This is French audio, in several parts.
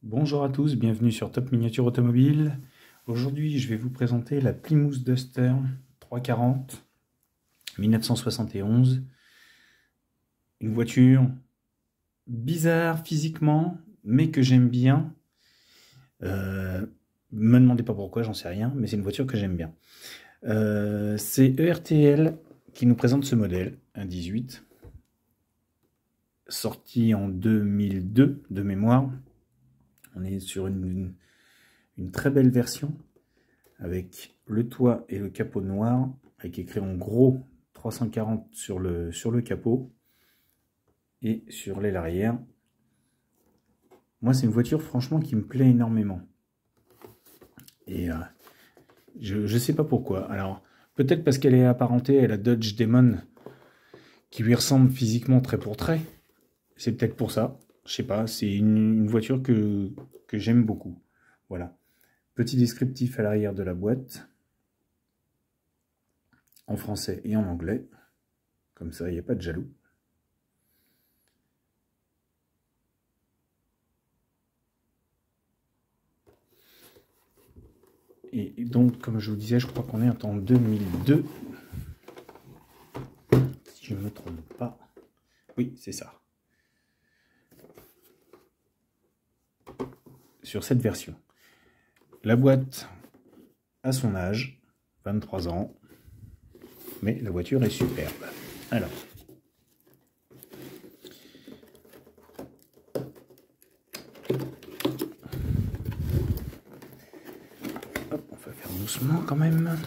Bonjour à tous, bienvenue sur Top Miniature Automobile. Aujourd'hui, je vais vous présenter la Plymouth Duster 340 1971. Une voiture bizarre physiquement, mais que j'aime bien. Me demandez pas pourquoi, j'en sais rien, mais c'est une voiture que j'aime bien. C'est ERTL qui nous présente ce modèle, un 18, sorti en 2002 de mémoire. On est sur une très belle version avec le toit et le capot noir, avec écrit en gros 340 sur le capot et sur l'aile arrière. Moi, c'est une voiture franchement qui me plaît énormément. Et je sais pas pourquoi. Alors, peut-être parce qu'elle est apparentée à la Dodge Demon, qui lui ressemble physiquement trait pour trait. C'est peut-être pour ça. Je sais pas, c'est une voiture que j'aime beaucoup. Voilà. Petit descriptif à l'arrière de la boîte, en français et en anglais. Comme ça, il n'y a pas de jaloux. Et donc, comme je vous disais, je crois qu'on est en 2002. Si je ne me trompe pas. Oui, c'est ça. Sur cette version. La boîte a son âge, 23 ans. Mais la voiture est superbe. Alors. Hop, on va faire doucement quand même.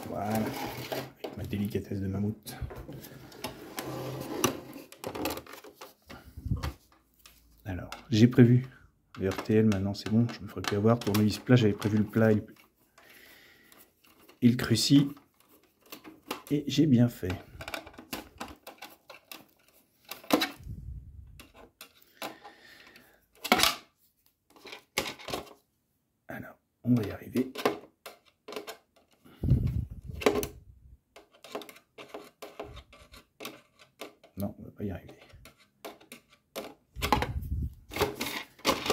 Voilà, avec ma délicatesse de mammouth. Alors, j'ai prévu le RTL, maintenant c'est bon, je me ferai plus avoir. Tournevis plat, j'avais prévu le plat et le cruci. Et j'ai bien fait. Alors, on va y arriver. Non, on va pas y arriver.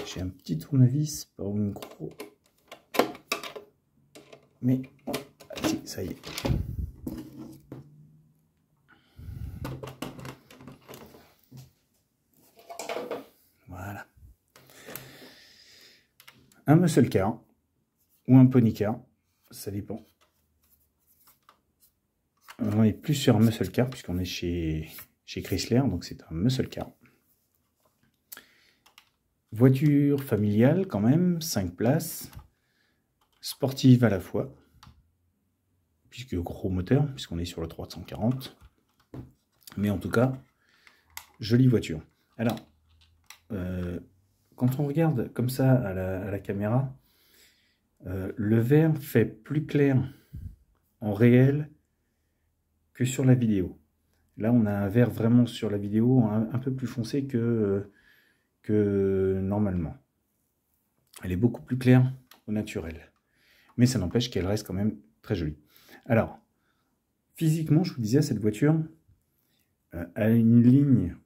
J'ai un petit tournevis, pas un gros. Mais, oh, si, ça y est. Voilà. Un muscle car ou un pony car, ça dépend. On est plus sur un muscle car puisqu'on est chez Chrysler, donc c'est un muscle car. Voiture familiale quand même, 5 places, sportive à la fois, puisque gros moteur, puisqu'on est sur le 340. Mais en tout cas, jolie voiture. Alors, quand on regarde comme ça à la caméra, le vert fait plus clair en réel que sur la vidéo. Là, on a un vert vraiment sur la vidéo un peu plus foncé que normalement. Elle est beaucoup plus claire au naturel. Mais ça n'empêche qu'elle reste quand même très jolie. Alors, physiquement, je vous disais, cette voiture a une ligne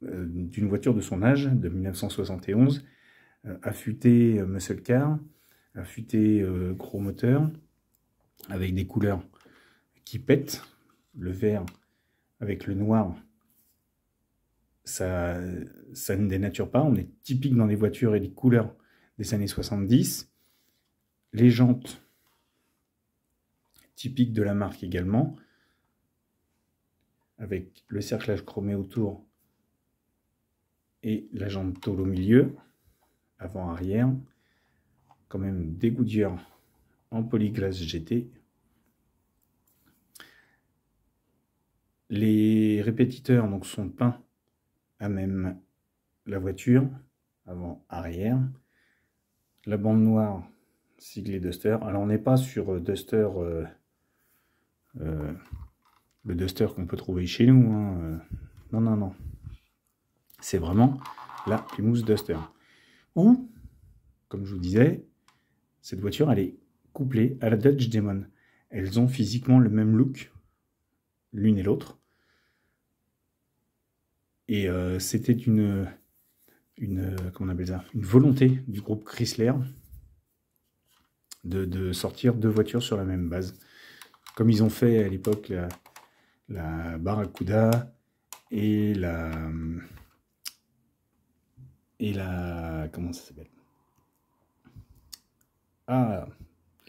d'une voiture de son âge, de 1971, affûtée muscle car, affûtée gros moteur, avec des couleurs qui pètent. Le vert avec le noir, ça ne dénature pas. On est typique dans les voitures et les couleurs des années 70. Les jantes, typiques de la marque également, avec le cerclage chromé autour et la jante tôle au milieu, avant-arrière. Quand même des goodyears en polyglace GT. Les répétiteurs donc sont peints à même la voiture, avant-arrière. La bande noire siglée Duster. Alors on n'est pas sur Duster, le Duster qu'on peut trouver chez nous. Hein. Non, non, non. C'est vraiment la Plymouth Duster. Ou comme je vous disais, cette voiture, elle est couplée à la Dodge Demon. Elles ont physiquement le même look, l'une et l'autre. Et c'était comment on appelle ça, une volonté du groupe Chrysler de sortir deux voitures sur la même base. Comme ils ont fait à l'époque la Barracuda et la comment ça s'appelle? Ah,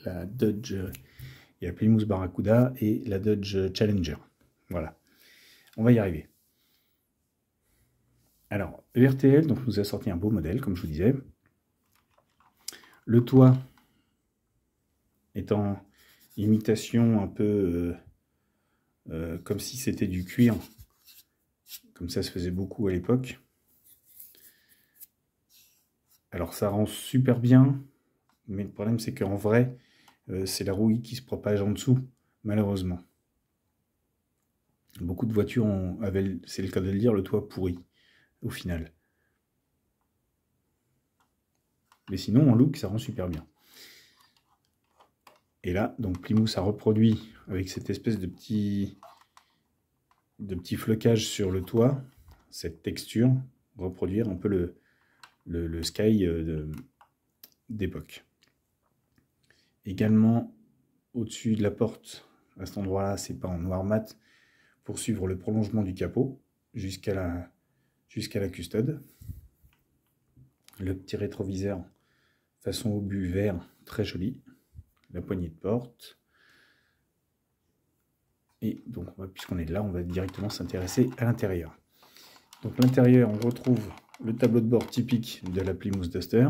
la Dodge, il y a la Plymouth Barracuda et la Dodge Challenger. Voilà, on va y arriver. Alors, RTL donc, nous a sorti un beau modèle, comme je vous disais. Le toit est en imitation un peu comme si c'était du cuir. Comme ça se faisait beaucoup à l'époque. Alors ça rend super bien, mais le problème c'est qu'en vrai, c'est la rouille qui se propage en dessous, malheureusement. Beaucoup de voitures avaient, c'est le cas de le dire, le toit pourri, au final. Mais sinon, en look, ça rend super bien. Et là, donc Plymouth a reproduit avec cette espèce de petit flocage sur le toit, cette texture, reproduire un peu le sky d'époque. Également, au-dessus de la porte, à cet endroit-là, c'est peint en noir mat pour suivre le prolongement du capot jusqu'à la custode. Le petit rétroviseur façon obus vert, très joli. La poignée de porte. Et donc, puisqu'on est là, on va directement s'intéresser à l'intérieur. Donc l'intérieur, on retrouve le tableau de bord typique de la Plymouth Duster,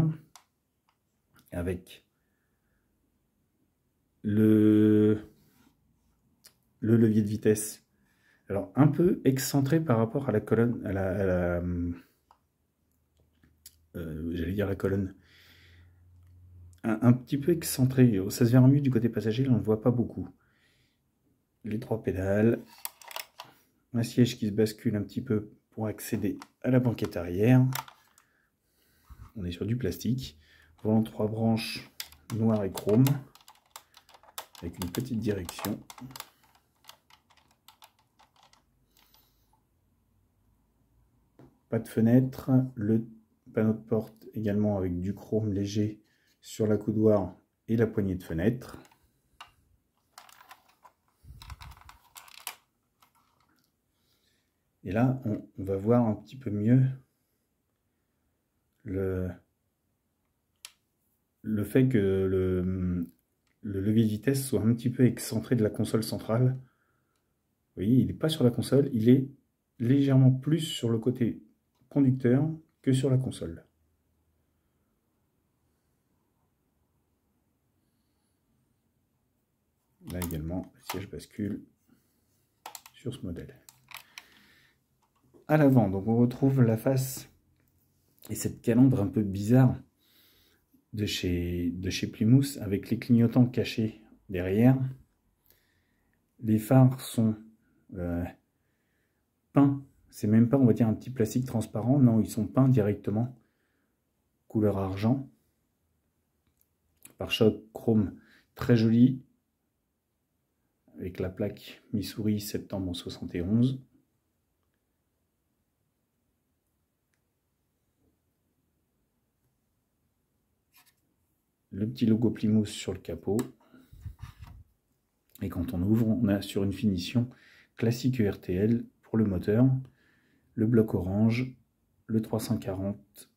avec le levier de vitesse. Alors un peu excentré par rapport à la colonne, j'allais dire la colonne, un petit peu excentré. Ça se verra mieux du côté passager, là on ne voit pas beaucoup. Les trois pédales, un siège qui se bascule un petit peu pour accéder à la banquette arrière. On est sur du plastique. Volant 3 branches noir et chrome, avec une petite direction. Pas de fenêtre, le panneau de porte également avec du chrome léger sur la coudoir et la poignée de fenêtre. Et là, on va voir un petit peu mieux le fait que le levier de vitesse soit un petit peu excentré de la console centrale. Vous voyez, il n'est pas sur la console, il est légèrement plus sur le côté conducteur que sur la console. Là également, le siège bascule sur ce modèle. À l'avant, donc on retrouve la face et cette calandre un peu bizarre de chez Plymouth avec les clignotants cachés derrière. Les phares sont peints, c'est même pas on va dire un petit plastique transparent, non, ils sont peints directement couleur argent. Pare-choc chrome très joli avec la plaque Missouri septembre 71. Le petit logo Plymouth sur le capot. Et quand on ouvre, on a sur une finition classique RTL pour le moteur, le bloc orange, le 340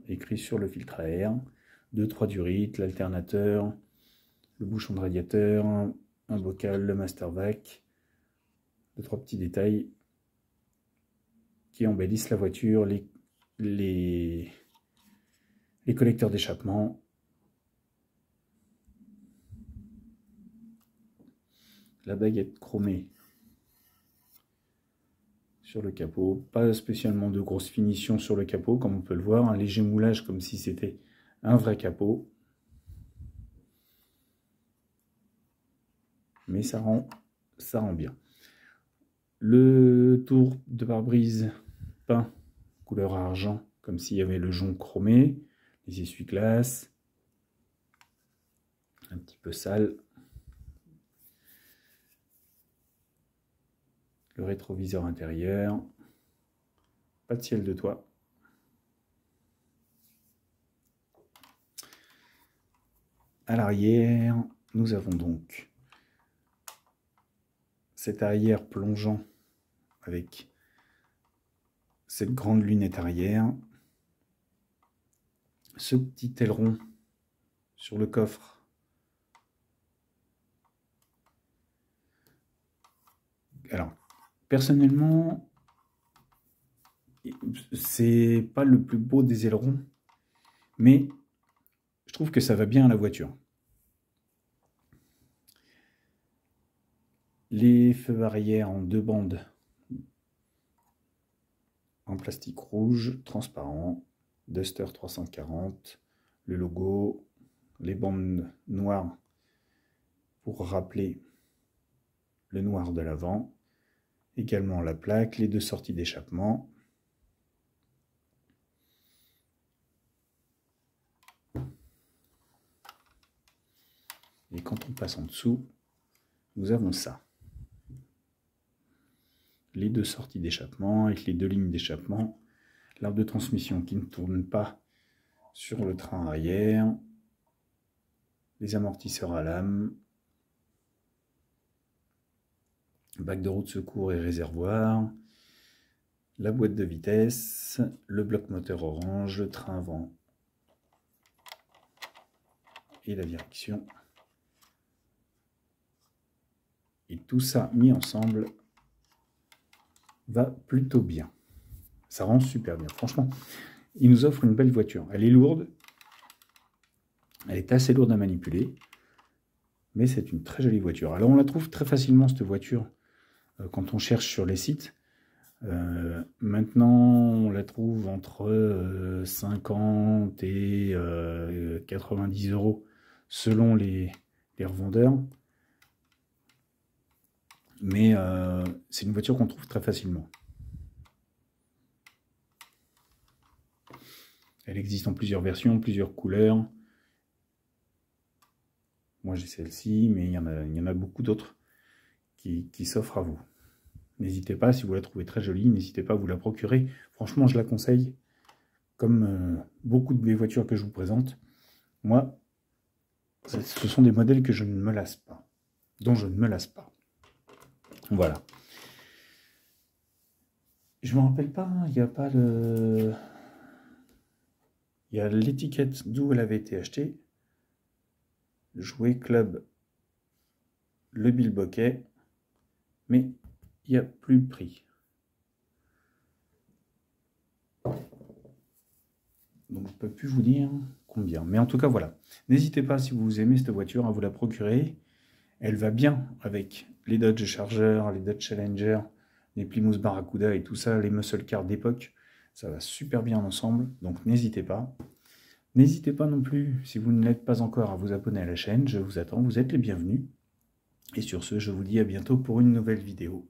écrit sur le filtre à air, 2-3 durites, l'alternateur, le bouchon de radiateur, un bocal, le master vac, 2-3 petits détails qui embellissent la voiture, les collecteurs d'échappement, la baguette chromée sur le capot, pas spécialement de grosse finition sur le capot comme on peut le voir, un léger moulage comme si c'était un vrai capot, mais ça rend bien. Le tour de pare-brise peint couleur argent comme s'il y avait le jonc chromé, les essuie-glaces, un petit peu sale. Le rétroviseur intérieur, pas de ciel de toit. À l'arrière, nous avons donc cet arrière plongeant avec cette grande lunette arrière, ce petit aileron sur le coffre, alors personnellement c'est pas le plus beau des ailerons, mais je trouve que ça va bien à la voiture. Les feux arrière en 2 bandes en plastique rouge transparent, Duster 340, le logo, les bandes noires pour rappeler le noir de l'avant, également la plaque, les 2 sorties d'échappement. Et quand on passe en dessous, nous avons ça. Les 2 sorties d'échappement avec les 2 lignes d'échappement, l'arbre de transmission qui ne tourne pas sur le train arrière, les amortisseurs à lame, bac de roue de secours et réservoir, la boîte de vitesse, le bloc moteur orange, le train avant et la direction. Et tout ça mis ensemble va plutôt bien. Ça rend super bien. Franchement, il nous offre une belle voiture. Elle est lourde. Elle est assez lourde à manipuler. Mais c'est une très jolie voiture. Alors on la trouve très facilement cette voiture quand on cherche sur les sites. Maintenant on la trouve entre 50 et 90 € selon les revendeurs. Mais c'est une voiture qu'on trouve très facilement. Elle existe en plusieurs versions, plusieurs couleurs. Moi j'ai celle-ci, mais il y en a beaucoup d'autres qui s'offrent à vous. N'hésitez pas, si vous la trouvez très jolie, n'hésitez pas à vous la procurer. Franchement, je la conseille. Comme beaucoup de mes voitures que je vous présente, moi, ce sont des modèles que je ne me lasse pas, dont je ne me lasse pas. Voilà. Je me rappelle pas, il n'y a pas le... Il y a l'étiquette d'où elle avait été achetée. Jouet Club, le bilboquet, mais il n'y a plus le prix. Donc je ne peux plus vous dire combien. Mais en tout cas, voilà. N'hésitez pas, si vous aimez cette voiture, à vous la procurer. Elle va bien avec les Dodge Charger, les Dodge Challenger, les Plymouth Barracuda et tout ça, les muscle cars d'époque. Ça va super bien ensemble, donc n'hésitez pas. N'hésitez pas non plus, si vous ne l'êtes pas encore, à vous abonner à la chaîne. Je vous attends, vous êtes les bienvenus. Et sur ce, je vous dis à bientôt pour une nouvelle vidéo.